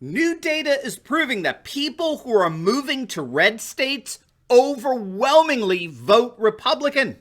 New data is proving that people who are moving to red states overwhelmingly vote Republican.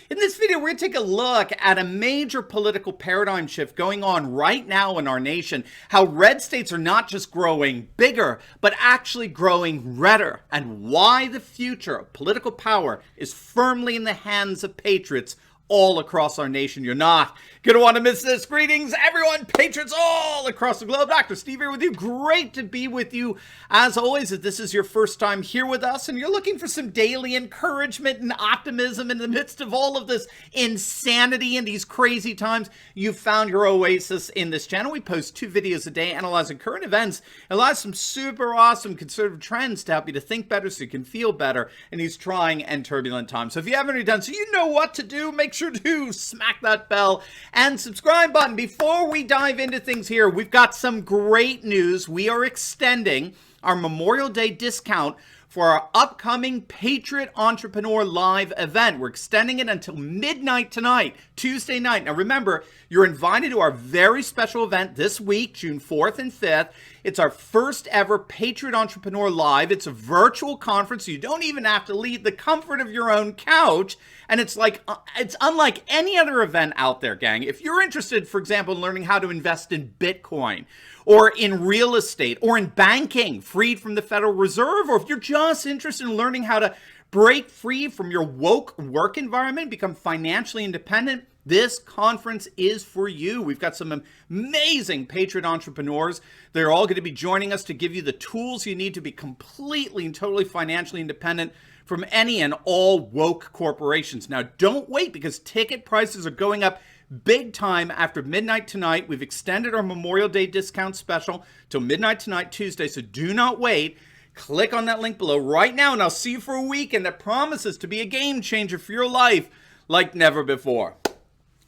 In this video, we're going to take a look at a major political paradigm shift going on right now in our nation, how red states are not just growing bigger, but actually growing redder, and why the future of political power is firmly in the hands of patriots all across our nation. You're not going to want to miss this. Greetings, everyone, patriots all across the globe. Dr. Steve here with you. Great to be with you. As always, if this is your first time here with us and you're looking for some daily encouragement and optimism in the midst of all of this insanity in these crazy times, you've found your oasis in this channel. We post 2 videos a day analyzing current events, a lot of some super awesome conservative trends to help you to think better so you can feel better in these trying and turbulent times. So if you haven't already done so, you know what to do. Make sure to smack that bell and subscribe button. Before we dive into things here, we've got some great news. We are extending our Memorial Day discount for our upcoming Patriot Entrepreneur Live event. We're extending it until midnight tonight, Tuesday night. Now remember, you're invited to our very special event this week, June 4th and 5th. It's our first ever Patriot Entrepreneur Live. It's a virtual conference, so you don't even have to leave the comfort of your own couch. And it's unlike any other event out there, gang. If you're interested, for example, in learning how to invest in Bitcoin, or in real estate, or in banking, freed from the Federal Reserve, or if you're just interested in learning how to break free from your woke work environment, become financially independent, this conference is for you. We've got some amazing Patriot entrepreneurs. They're all going to be joining us to give you the tools you need to be completely and totally financially independent from any and all woke corporations. Now, don't wait, because ticket prices are going up big time after midnight tonight. We've extended our Memorial Day discount special till midnight tonight, Tuesday, so do not wait. Click on that link below right now, and I'll see you for a weekend that promises to be a game changer for your life like never before.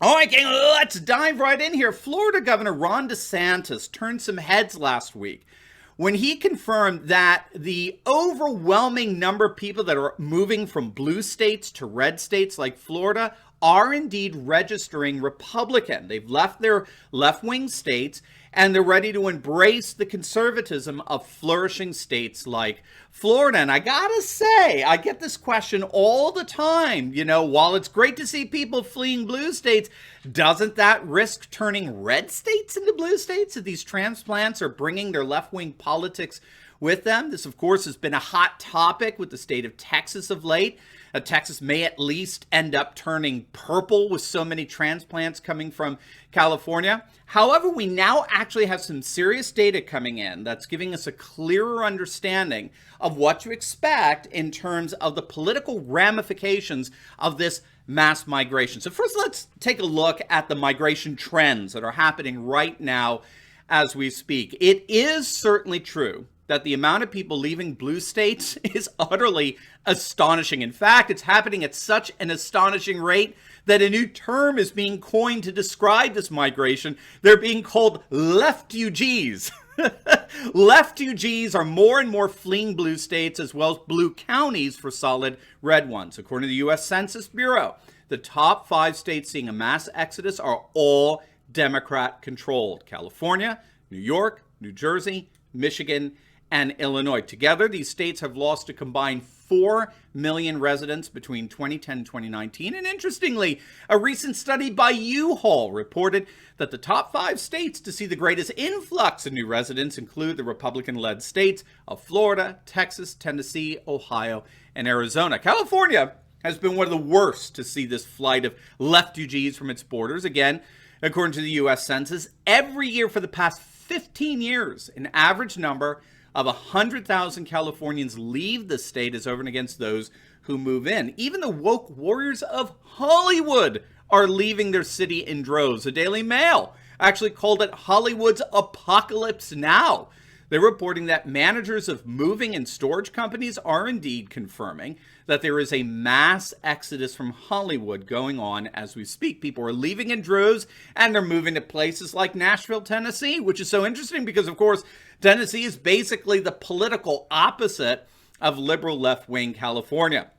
All right, gang, let's dive right in here. Florida Governor Ron DeSantis turned some heads last week when he confirmed that the overwhelming number of people that are moving from blue states to red states like Florida are indeed registering Republican. They've left their left-wing states and they're ready to embrace the conservatism of flourishing states like Florida. And I gotta say, I get this question all the time. You know, while it's great to see people fleeing blue states, doesn't that risk turning red states into blue states if these transplants are bringing their left-wing politics with them? This, of course, has been a hot topic with the state of Texas of late. Texas may at least end up turning purple with so many transplants coming from California. However, we now actually have some serious data coming in that's giving us a clearer understanding of what to expect in terms of the political ramifications of this mass migration. So first, let's take a look at the migration trends that are happening right now as we speak. It is certainly true that the amount of people leaving blue states is utterly astonishing. In fact, it's happening at such an astonishing rate that a new term is being coined to describe this migration. They're being called leftugees. Leftugees are more and more fleeing blue states as well as blue counties for solid red ones. According to the U.S. Census Bureau, the top 5 states seeing a mass exodus are all Democrat-controlled: California, New York, New Jersey, Michigan, and Illinois. Together, these states have lost a combined 4 million residents between 2010 and 2019. And interestingly, a recent study by U-Haul reported that the top 5 states to see the greatest influx of new residents include the Republican-led states of Florida, Texas, Tennessee, Ohio, and Arizona. California has been one of the worst to see this flight of leftugees from its borders. Again, according to the U.S. Census, every year for the past 15 years, an average number of 100,000 Californians leave the state as over and against those who move in. Even the woke warriors of Hollywood are leaving their city in droves. The Daily Mail actually called it Hollywood's apocalypse now. They're reporting that managers of moving and storage companies are indeed confirming that there is a mass exodus from Hollywood going on as we speak. People are leaving in droves and they're moving to places like Nashville, Tennessee, which is so interesting because, of course, Tennessee is basically the political opposite of liberal left-wing California.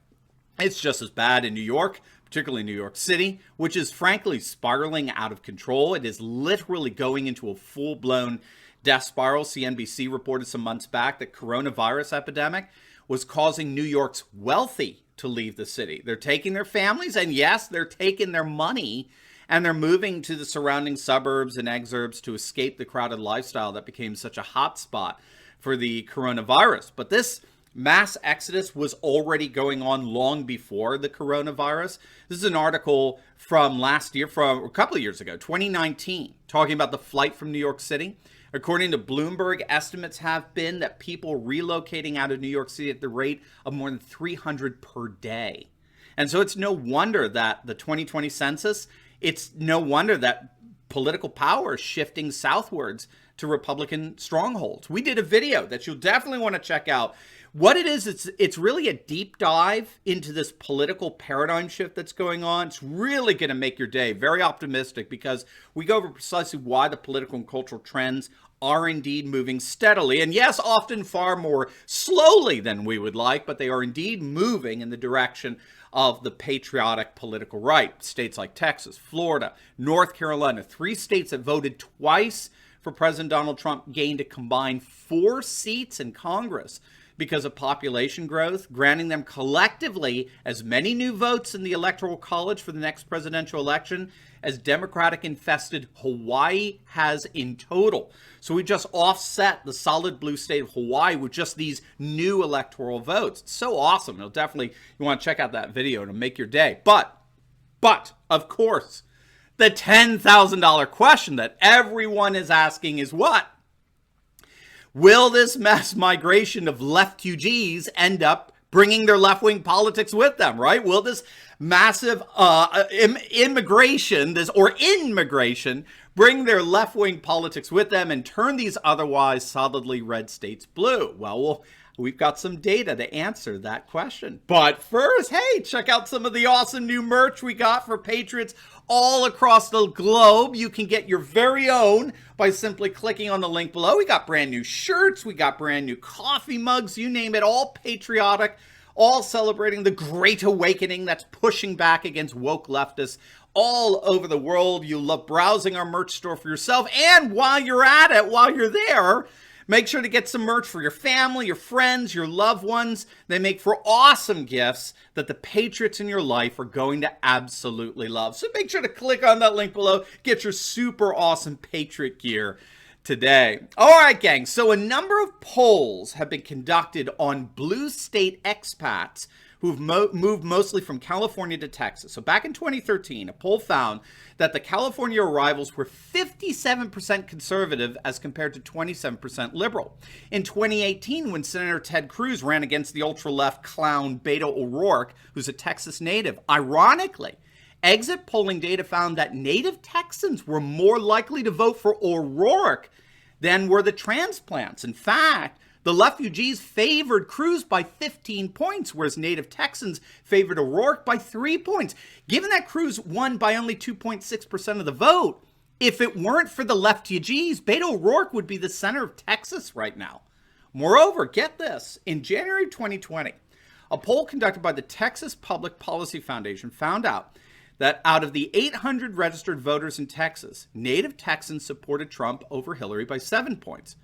It's just as bad in New York, particularly New York City, which is frankly spiraling out of control. It is literally going into a full-blown Death spiral. CNBC reported some months back that coronavirus epidemic was causing New York's wealthy to leave the city. They're taking their families, and yes, they're taking their money, and they're moving to the surrounding suburbs and exurbs to escape the crowded lifestyle that became such a hot spot for the coronavirus. But this mass exodus was already going on long before the coronavirus. This is an article from last year, from a couple of years ago, 2019, talking about the flight from New York City. According to Bloomberg, estimates have been that people relocating out of New York City at the rate of more than 300 per day. And so it's no wonder that the 2020 census, it's no wonder that political power is shifting southwards to Republican strongholds. We did a video that you'll definitely want to check out. What it is, it's really a deep dive into this political paradigm shift that's going on. It's really going to make your day very optimistic, because we go over precisely why the political and cultural trends are indeed moving steadily, and yes, often far more slowly than we would like, but they are indeed moving in the direction of the patriotic political right. States like Texas, Florida, North Carolina, 3 states that voted twice for President Donald Trump, gained a combined 4 seats in Congress because of population growth, granting them collectively as many new votes in the Electoral College for the next presidential election as Democratic-infested Hawaii has in total. So we just offset the solid blue state of Hawaii with just these new electoral votes. It's so awesome. It'll definitely, you want to check out that video. It'll make your day. But, of course, the $10,000 question that everyone is asking is what? Will this mass migration of leftugees end up bringing their left-wing politics with them, right? Will this massive immigration bring their left-wing politics with them and turn these otherwise solidly red states blue? Well, we've got some data to answer that question. But first, hey, check out some of the awesome new merch we got for patriots all across the globe. You can get your very own by simply clicking on the link below. We got brand new shirts, we got brand new coffee mugs, you name it, all patriotic, all celebrating the great awakening that's pushing back against woke leftists all over the world. You love browsing our merch store for yourself, and while you're at it, while you're there, make sure to get some merch for your family, your friends, your loved ones. They make for awesome gifts that the patriots in your life are going to absolutely love. So make sure to click on that link below. Get your super awesome Patriot gear today. All right, gang. So a number of polls have been conducted on blue state expats who've moved mostly from California to Texas. So back in 2013, a poll found that the California arrivals were 57% conservative as compared to 27% liberal. In 2018, when Senator Ted Cruz ran against the ultra-left clown Beto O'Rourke, who's a Texas native, ironically, exit polling data found that native Texans were more likely to vote for O'Rourke than were the transplants. In fact, the refugees favored Cruz by 15 points, whereas native Texans favored O'Rourke by 3 points. Given that Cruz won by only 2.6% of the vote, if it weren't for the refugees, Beto O'Rourke would be the center of Texas right now. Moreover, get this, in January 2020, a poll conducted by the Texas Public Policy Foundation found out that out of the 800 registered voters in Texas, native Texans supported Trump over Hillary by 7 points.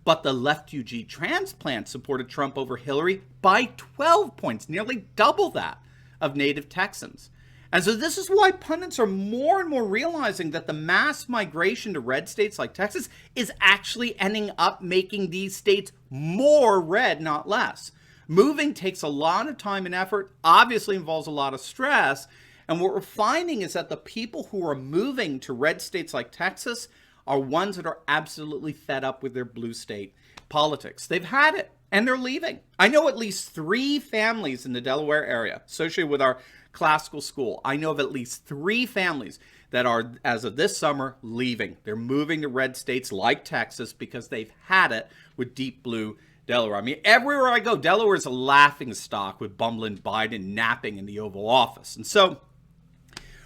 But the refugee transplant supported Trump over Hillary by 12 points, nearly double that of native Texans. And so this is why pundits are more and more realizing that the mass migration to red states like Texas is actually ending up making these states more red, not less. Moving takes a lot of time and effort, obviously involves a lot of stress. And what we're finding is that the people who are moving to red states like Texas are ones that are absolutely fed up with their blue state politics. They've had it, and they're leaving. I know at least 3 families in the Delaware area associated with our classical school. I know of at least 3 families that are, as of this summer, leaving. They're moving to red states like Texas because they've had it with deep blue Delaware. I mean, everywhere I go, Delaware is a laughing stock with bumbling Biden napping in the Oval Office. And so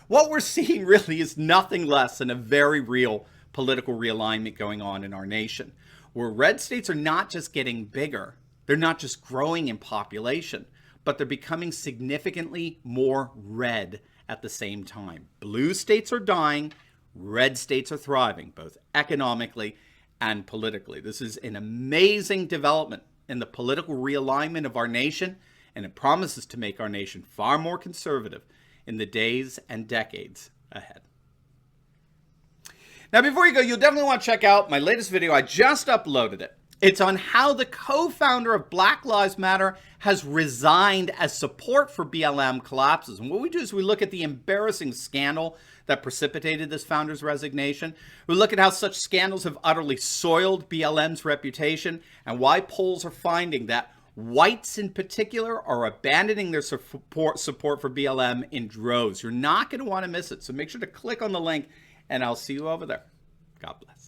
what we're seeing really is nothing less than a very real political realignment going on in our nation, where red states are not just getting bigger, they're not just growing in population, but they're becoming significantly more red at the same time. Blue states are dying, red states are thriving, both economically and politically. This is an amazing development in the political realignment of our nation, and it promises to make our nation far more conservative in the days and decades ahead. Now, before you go, you'll definitely want to check out my latest video. I just uploaded it. It's on how the co-founder of Black Lives Matter has resigned as support for BLM collapses. And what we do is we look at the embarrassing scandal that precipitated this founder's resignation. We look at how such scandals have utterly soiled BLM's reputation and why polls are finding that whites in particular are abandoning their support for BLM in droves. You're not going to want to miss it. So make sure to click on the link, and I'll see you over there. God bless.